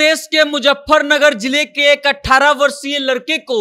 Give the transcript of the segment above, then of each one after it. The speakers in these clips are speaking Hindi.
प्रदेश के मुजफ्फरनगर जिले के एक 18 वर्षीय लड़के को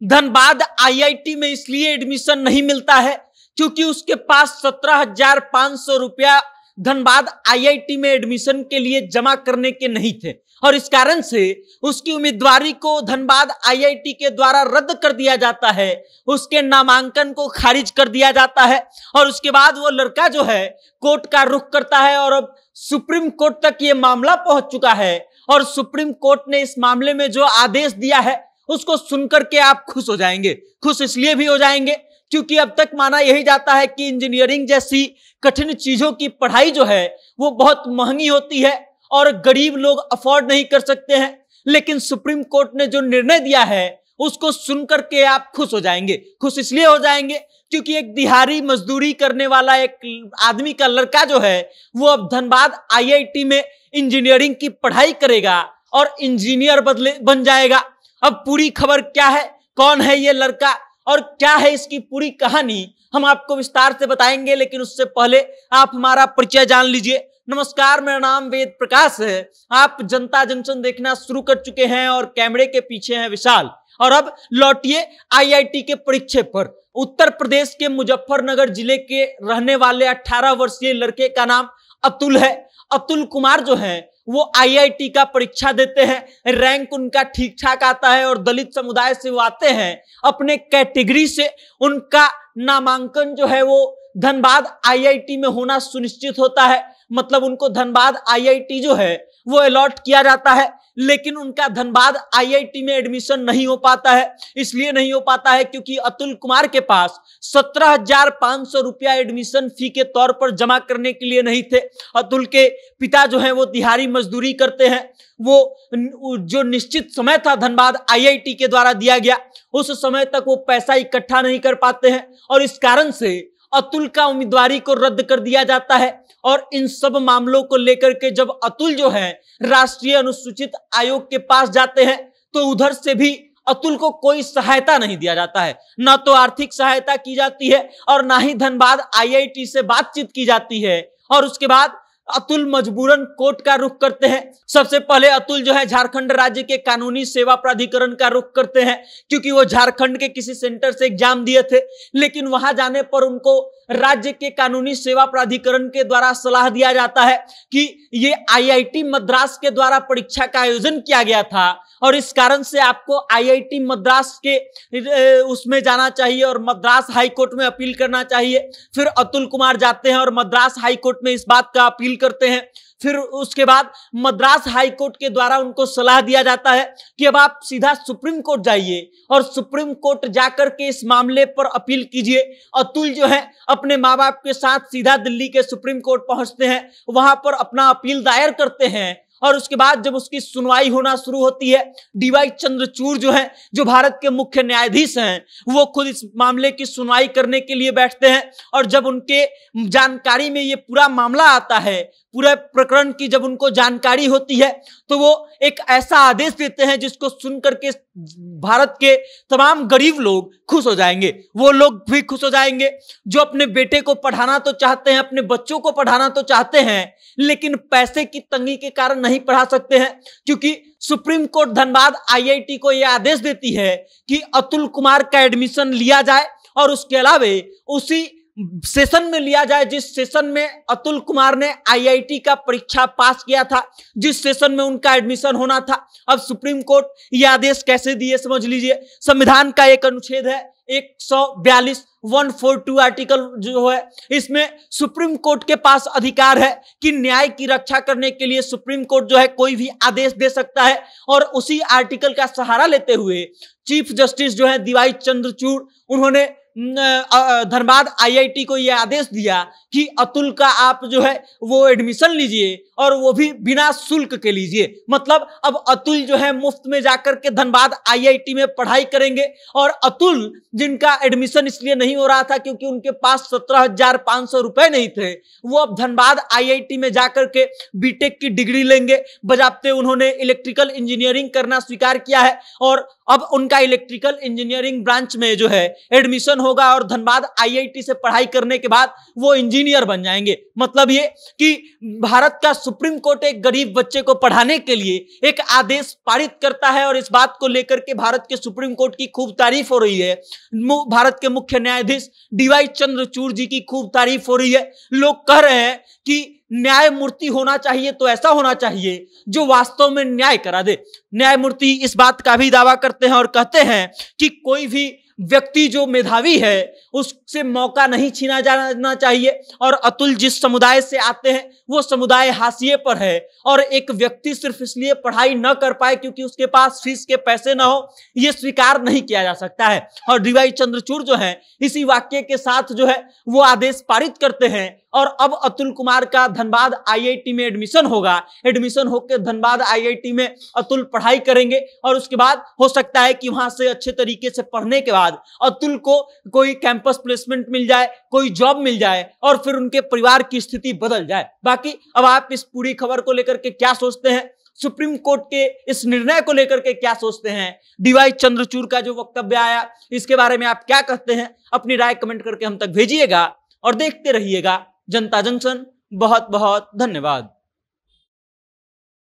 धनबाद आईआईटी में इसलिए एडमिशन नहीं मिलता है क्योंकि उसके पास 17,500 रुपया धनबाद आईआईटी में एडमिशन के लिए जमा करने के नहीं थे और इस कारण से उसकी उम्मीदवारी को धनबाद आईआईटी के द्वारा रद्द कर दिया जाता है। उसके नामांकन को खारिज कर दिया जाता है और उसके बाद वो लड़का जो है कोर्ट का रुख करता है और अब सुप्रीम कोर्ट तक ये मामला पहुंच चुका है और सुप्रीम कोर्ट ने इस मामले में जो आदेश दिया है उसको सुनकर के आप खुश हो जाएंगे। खुश इसलिए भी हो जाएंगे क्योंकि अब तक माना यही जाता है कि इंजीनियरिंग जैसी कठिन चीजों की पढ़ाई जो है वो बहुत महंगी होती है और गरीब लोग अफोर्ड नहीं कर सकते हैं, लेकिन सुप्रीम कोर्ट ने जो निर्णय दिया है उसको सुनकर के आप खुश हो जाएंगे। खुश इसलिए हो जाएंगे क्योंकि एक दिहाड़ी मजदूरी करने वाला एक आदमी का लड़का जो है वो अब धनबाद आईआईटी में इंजीनियरिंग की पढ़ाई करेगा और इंजीनियर बन जाएगा। अब पूरी खबर क्या है, कौन है ये लड़का और क्या है इसकी पूरी कहानी, हम आपको विस्तार से बताएंगे, लेकिन उससे पहले आप हमारा परिचय जान लीजिए। नमस्कार, मेरा नाम वेद प्रकाश है। आप जनता जंक्शन देखना शुरू कर चुके हैं और कैमरे के पीछे हैं विशाल। और अब लौटिए आईआईटी के परीक्षे पर। उत्तर प्रदेश के मुजफ्फरनगर जिले के रहने वाले 18 वर्षीय लड़के का नाम अतुल है। अतुल कुमार जो है वो आईआईटी का परीक्षा देते हैं, रैंक उनका ठीक ठाक आता है और दलित समुदाय से वो आते हैं। अपने कैटेगरी से उनका नामांकन जो है वो धनबाद आईआईटी में होना सुनिश्चित होता है, मतलब उनको धनबाद आईआईटी जो है वो अलॉट किया जाता है, लेकिन उनका धनबाद आईआईटी में एडमिशन नहीं हो पाता है। इसलिए नहीं हो पाता है क्योंकि अतुल कुमार के पास 17,500 रुपया एडमिशन फी के तौर पर जमा करने के लिए नहीं थे। अतुल के पिता जो हैं वो दिहाड़ी मजदूरी करते हैं। वो जो निश्चित समय था धनबाद आईआईटी के द्वारा दिया गया उस समय तक वो पैसा इकट्ठा नहीं कर पाते हैं और इस कारण से अतुल का उम्मीदवारी को रद्द कर दिया जाता है। और इन सब मामलों को लेकर के जब अतुल जो है राष्ट्रीय अनुसूचित आयोग के पास जाते हैं तो उधर से भी अतुल को कोई सहायता नहीं दिया जाता है, ना तो आर्थिक सहायता की जाती है और ना ही धनबाद आईआईटी से बातचीत की जाती है। और उसके बाद अतुल मजबूरन कोर्ट का रुख करते हैं। सबसे पहले अतुल जो है झारखंड राज्य के कानूनी सेवा प्राधिकरण का रुख करते हैं क्योंकि वो झारखंड के किसी सेंटर से एग्जाम दिए थे, लेकिन वहां जाने पर उनको राज्य के कानूनी सेवा प्राधिकरण के द्वारा सलाह दिया जाता है कि ये आईआईटी मद्रास के द्वारा परीक्षा का आयोजन किया गया था और इस कारण से आपको आईआईटी मद्रास के उसमें जाना चाहिए और मद्रास हाई कोर्ट में अपील करना चाहिए। फिर अतुल कुमार जाते हैं और मद्रास हाई कोर्ट में इस बात का अपील करते हैं। फिर उसके बाद मद्रास हाई कोर्ट के द्वारा उनको सलाह दिया जाता है कि अब आप सीधा सुप्रीम कोर्ट जाइए और सुप्रीम कोर्ट जाकर के इस मामले पर अपील कीजिए। अतुल जो है अपने माँ बाप के साथ सीधा दिल्ली के सुप्रीम कोर्ट पहुंचते हैं, वहां पर अपना अपील दायर करते हैं और उसके बाद जब उसकी सुनवाई होना शुरू होती है, डीवाई चंद्रचूड़ जो है जो भारत के मुख्य न्यायाधीश हैं वो खुद इस मामले की सुनवाई करने के लिए बैठते हैं और जब उनके जानकारी में ये पूरा मामला आता है, पूरे प्रकरण की जब उनको जानकारी होती है तो वो एक ऐसा आदेश देते हैं जिसको सुनकर के भारत के तमाम गरीब लोग खुश हो जाएंगे। वो लोग भी खुश हो जाएंगे जो अपने बेटे को पढ़ाना तो चाहते हैं, अपने बच्चों को पढ़ाना तो चाहते हैं, लेकिन पैसे की तंगी के कारण नहीं पढ़ा सकते हैं क्योंकि सुप्रीम कोर्ट धनबाद आईआईटी को यह आदेश देती है कि अतुल कुमार का एडमिशन लिया जाए और उसके अलावा उसी सेशन में लिया जाए जिस सेशन में अतुल कुमार ने आईआईटी का परीक्षा पास किया था, जिस सेशन में उनका एडमिशन होना था। अब सुप्रीम कोर्ट यह आदेश कैसे दिए समझ लीजिए। संविधान का एक अनुच्छेद है 142 142 आर्टिकल जो है, इसमें सुप्रीम कोर्ट के पास अधिकार है कि न्याय की रक्षा करने के लिए सुप्रीम कोर्ट जो है कोई भी आदेश दे सकता है और उसी आर्टिकल का सहारा लेते हुए चीफ जस्टिस जो है डीवाई चंद्रचूड़ उन्होंने धनबाद आईआईटी को यह आदेश दिया कि अतुल का आप जो है वो एडमिशन लीजिए और वो भी बिना शुल्क के लीजिए। मतलब अब अतुल जो है मुफ्त में जाकर के धनबाद आईआईटी में पढ़ाई करेंगे और अतुल जिनका एडमिशन इसलिए नहीं हो रहा था क्योंकि उनके पास 17,500 रुपए नहीं थे, वो अब धनबाद आईआईटी में जाकर के बीटेक की डिग्री लेंगे। बजाते उन्होंने इलेक्ट्रिकल इंजीनियरिंग करना स्वीकार किया है और अब उनका इलेक्ट्रिकल इंजीनियरिंग ब्रांच में जो है एडमिशन होगा और धनबाद आईआईटी से पढ़ाई करने के बाद वो इंजीनियर बन जाएंगे। मतलब ये कि भारत का सुप्रीम कोर्ट एक गरीब बच्चे को पढ़ाने के लिए एक आदेश पारित करता है और इस बात को लेकर के भारत के सुप्रीम कोर्ट की खूब तारीफ हो रही है। भारत के मुख्य न्यायाधीश डीवाई चंद्रचूड़ जी की खूब तारीफ हो रही है। लोग कह रहे हैं कि न्यायमूर्ति होना चाहिए तो ऐसा होना चाहिए जो वास्तव में न्याय करा दे। न्यायमूर्ति इस बात का भी दावा करते हैं और कहते हैं कि कोई भी व्यक्ति जो मेधावी है उससे मौका नहीं छीना जाना चाहिए, और अतुल जिस समुदाय से आते हैं वो समुदाय हाशिए पर है, और एक व्यक्ति सिर्फ इसलिए पढ़ाई न कर पाए क्योंकि उसके पास फीस के पैसे ना हो, यह स्वीकार नहीं किया जा सकता है। और डीवाई चंद्रचूड़ जो है इसी वाक्य के साथ जो है वो आदेश पारित करते हैं, और अब अतुल कुमार का धनबाद आईआईटी में एडमिशन होगा। एडमिशन होकर धनबाद आईआईटी में अतुल पढ़ाई करेंगे और उसके बाद हो सकता है कि वहां से अच्छे तरीके से पढ़ने के बाद अतुल को कोई कैंपस प्लेसमेंट मिल जाए, कोई जॉब मिल जाए और फिर उनके परिवार की स्थिति बदल जाए। बाकी अब आप इस पूरी खबर को लेकर के क्या सोचते हैं, सुप्रीम कोर्ट के इस निर्णय को लेकर के क्या सोचते हैं, डीवाई चंद्रचूड़ का जो वक्तव्य आया इसके बारे में आप क्या कहते हैं, अपनी राय कमेंट करके हम तक भेजिएगा और देखते रहिएगा जनता जंक्शन। बहुत बहुत धन्यवाद।